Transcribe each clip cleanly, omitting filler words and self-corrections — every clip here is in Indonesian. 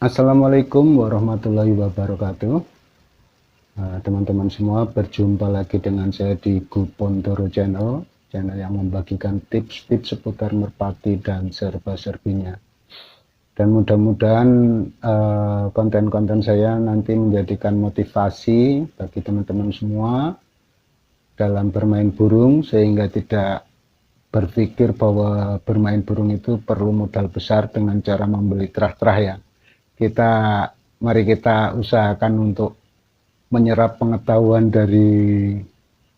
Assalamualaikum warahmatullahi wabarakatuh. Teman-teman semua, berjumpa lagi dengan saya di Gupondoro Channel yang membagikan tips-tips seputar merpati dan serba-serbinya. Dan mudah-mudahan konten-konten saya nanti menjadikan motivasi bagi teman-teman semua dalam bermain burung, sehingga tidak berpikir bahwa bermain burung itu perlu modal besar dengan cara membeli terah-terah ya. Mari kita usahakan untuk menyerap pengetahuan dari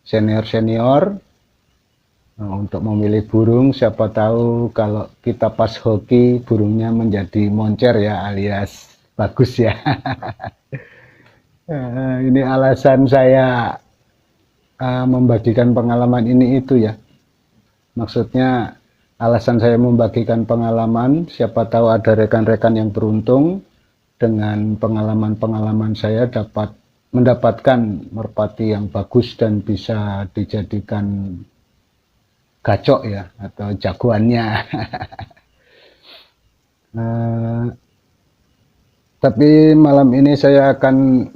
senior-senior untuk memilih burung. Siapa tahu kalau kita pas hoki burungnya menjadi moncer ya, alias bagus ya. Ini alasan saya membagikan pengalaman ini itu ya. Maksudnya alasan saya membagikan pengalaman, siapa tahu ada rekan-rekan yang beruntung dengan pengalaman-pengalaman saya dapat mendapatkan merpati yang bagus dan bisa dijadikan gacok ya, atau jagoannya. Tapi malam ini saya akan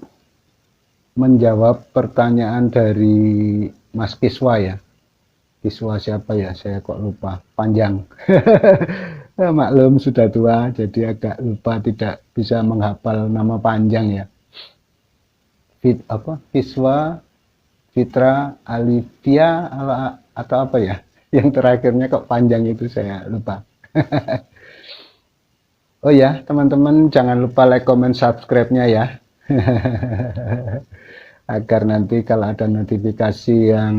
menjawab pertanyaan dari Mas Kiswa ya. Kiswa siapa ya, saya kok lupa, panjang. Maklum sudah tua, jadi agak lupa, tidak bisa menghafal nama panjang ya. Kiswa Fitra Alivia atau apa ya, yang terakhirnya kok panjang itu saya lupa. Oh ya teman-teman, jangan lupa like, comment, subscribe-nya ya. Agar nanti kalau ada notifikasi yang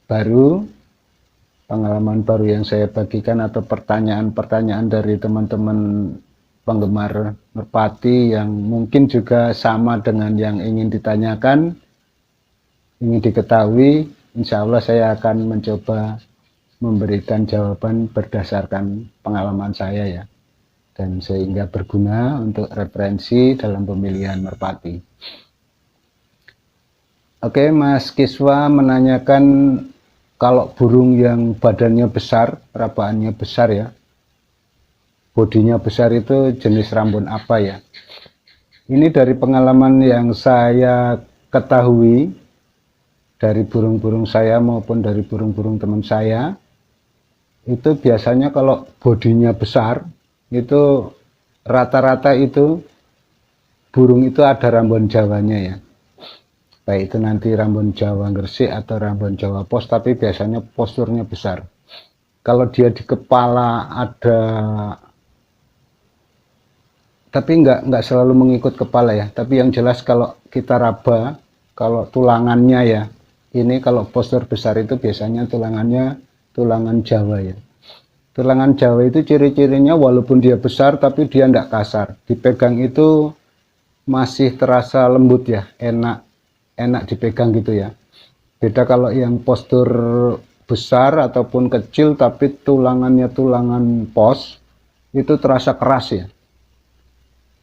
baru, pengalaman baru yang saya bagikan, atau pertanyaan-pertanyaan dari teman-teman penggemar merpati yang mungkin juga sama dengan yang ingin ditanyakan, ingin diketahui, insya Allah saya akan mencoba memberikan jawaban berdasarkan pengalaman saya ya, dan sehingga berguna untuk referensi dalam pemilihan merpati. Oke, Mas Kiswa menanyakan kalau burung yang badannya besar, rabaannya besar ya, bodinya besar, itu jenis rambun apa ya? Ini dari pengalaman yang saya ketahui dari burung-burung saya maupun dari burung-burung teman saya, itu biasanya kalau bodinya besar itu rata-rata itu burung itu ada rambun Jawanya ya, baik itu nanti rambun Jawa Gresik atau rambun Jawa Pos, tapi biasanya posturnya besar. Kalau dia di kepala ada, tapi nggak selalu mengikut kepala ya, tapi yang jelas kalau kita raba, kalau tulangannya ya, ini kalau postur besar itu biasanya tulangannya tulangan Jawa ya. Tulangan Jawa itu ciri-cirinya walaupun dia besar tapi dia tidak kasar, dipegang itu masih terasa lembut ya, enak dipegang gitu ya. Beda kalau yang postur besar ataupun kecil tapi tulangannya tulangan pos, itu terasa keras ya,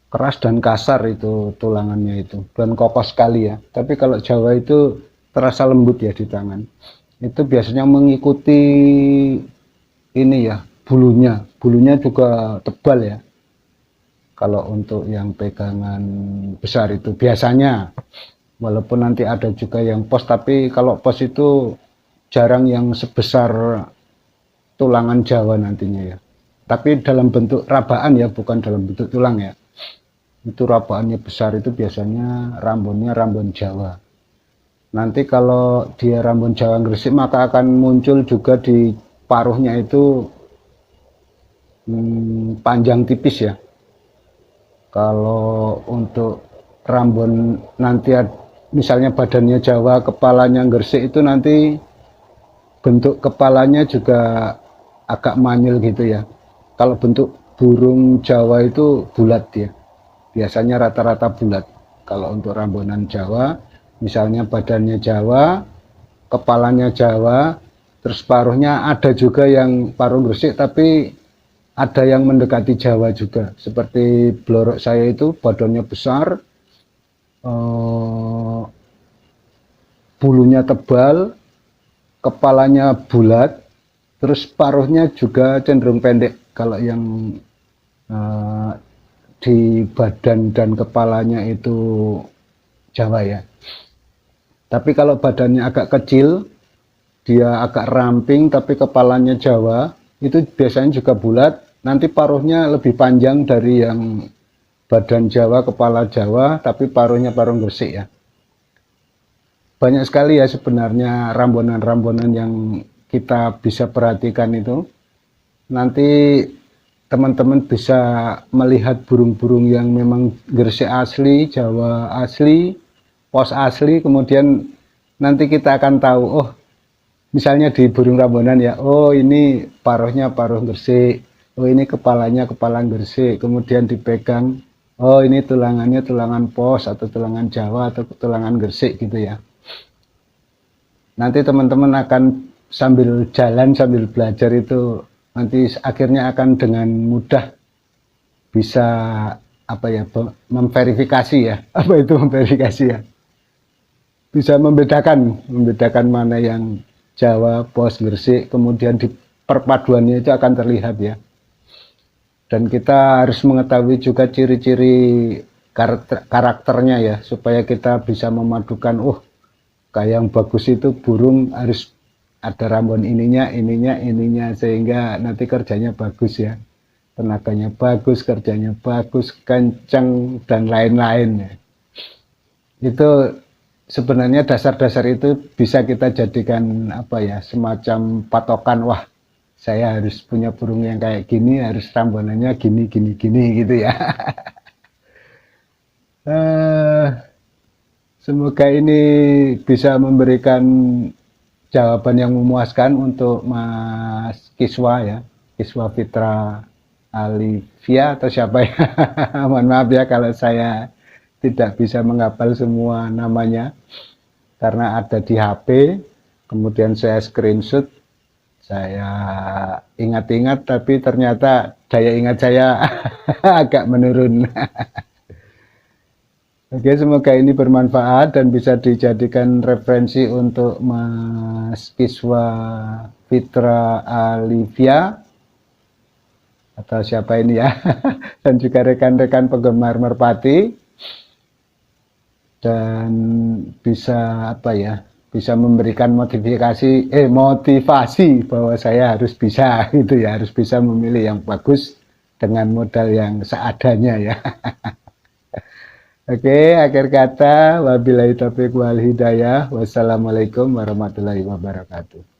keras dan kasar itu tulangannya itu, dan kokoh sekali ya. Tapi kalau Jawa itu terasa lembut ya di tangan. Itu biasanya mengikuti ini ya, bulunya juga tebal ya. Kalau untuk yang pegangan besar itu biasanya, walaupun nanti ada juga yang pos, tapi kalau pos itu jarang yang sebesar tulangan Jawa nantinya ya. Tapi dalam bentuk rabaan ya, bukan dalam bentuk tulang ya. Itu rabaannya besar, itu biasanya rambunnya rambun Jawa. Nanti kalau dia rambun Jawa Gresik, maka akan muncul juga di paruhnya itu panjang tipis ya. Kalau untuk rambun nanti misalnya badannya Jawa, kepalanya Gresik, itu nanti bentuk kepalanya juga agak manyel gitu ya. Kalau bentuk burung Jawa itu bulat ya, biasanya rata-rata bulat. Kalau untuk rambunan Jawa, misalnya badannya Jawa, kepalanya Jawa, terus paruhnya ada juga yang paruh Gresik, tapi ada yang mendekati Jawa juga. Seperti blorok saya itu badannya besar, bulunya tebal, kepalanya bulat, terus paruhnya juga cenderung pendek. Kalau yang di badan dan kepalanya itu Jawa ya. Tapi kalau badannya agak kecil, dia agak ramping tapi kepalanya Jawa, itu biasanya juga bulat, nanti paruhnya lebih panjang dari yang badan Jawa, kepala Jawa, tapi paruhnya paruh Gresik ya. Banyak sekali ya sebenarnya rambunan-rambunan yang kita bisa perhatikan itu. Nanti teman-teman bisa melihat burung-burung yang memang Gresik asli, Jawa asli, pos asli, kemudian nanti kita akan tahu, oh misalnya di burung rambunan ya, oh ini paruhnya paruh Gresik, oh ini kepalanya kepala Gresik, kemudian dipegang, oh ini tulangannya tulangan pos atau tulangan Jawa atau tulangan Gresik gitu ya. Nanti teman-teman akan sambil jalan sambil belajar itu nanti akhirnya akan dengan mudah bisa apa ya, memverifikasi ya. Apa itu memverifikasi ya? Bisa membedakan mana yang Jawa, pos, Gresik, kemudian di perpaduannya itu akan terlihat ya. Dan kita harus mengetahui juga ciri-ciri karakternya ya, supaya kita bisa memadukan, oh kayak yang bagus itu burung harus ada rambut ininya, sehingga nanti kerjanya bagus ya, tenaganya bagus, kerjanya bagus, kenceng dan lain-lain ya. Itu sebenarnya dasar-dasar itu bisa kita jadikan apa ya, semacam patokan, wah saya harus punya burung yang kayak gini, harus rambonannya gini gitu ya. Semoga ini bisa memberikan jawaban yang memuaskan untuk Mas Kiswa ya, Kiswa Fitra Alivia atau siapa ya. Mohon maaf ya kalau saya tidak bisa menghafal semua namanya karena ada di HP, kemudian saya screenshot, saya ingat-ingat tapi ternyata daya ingat saya agak menurun. Oke, semoga ini bermanfaat dan bisa dijadikan referensi untuk Mas Kiswa Fitra Alivia atau siapa ini ya, dan juga rekan-rekan penggemar merpati, dan bisa apa ya, bisa memberikan motivasi bahwa saya harus bisa gitu ya, harus bisa memilih yang bagus dengan modal yang seadanya ya. Oke, akhir kata, wabillahi taufiq wal hidayah. Wassalamualaikum warahmatullahi wabarakatuh.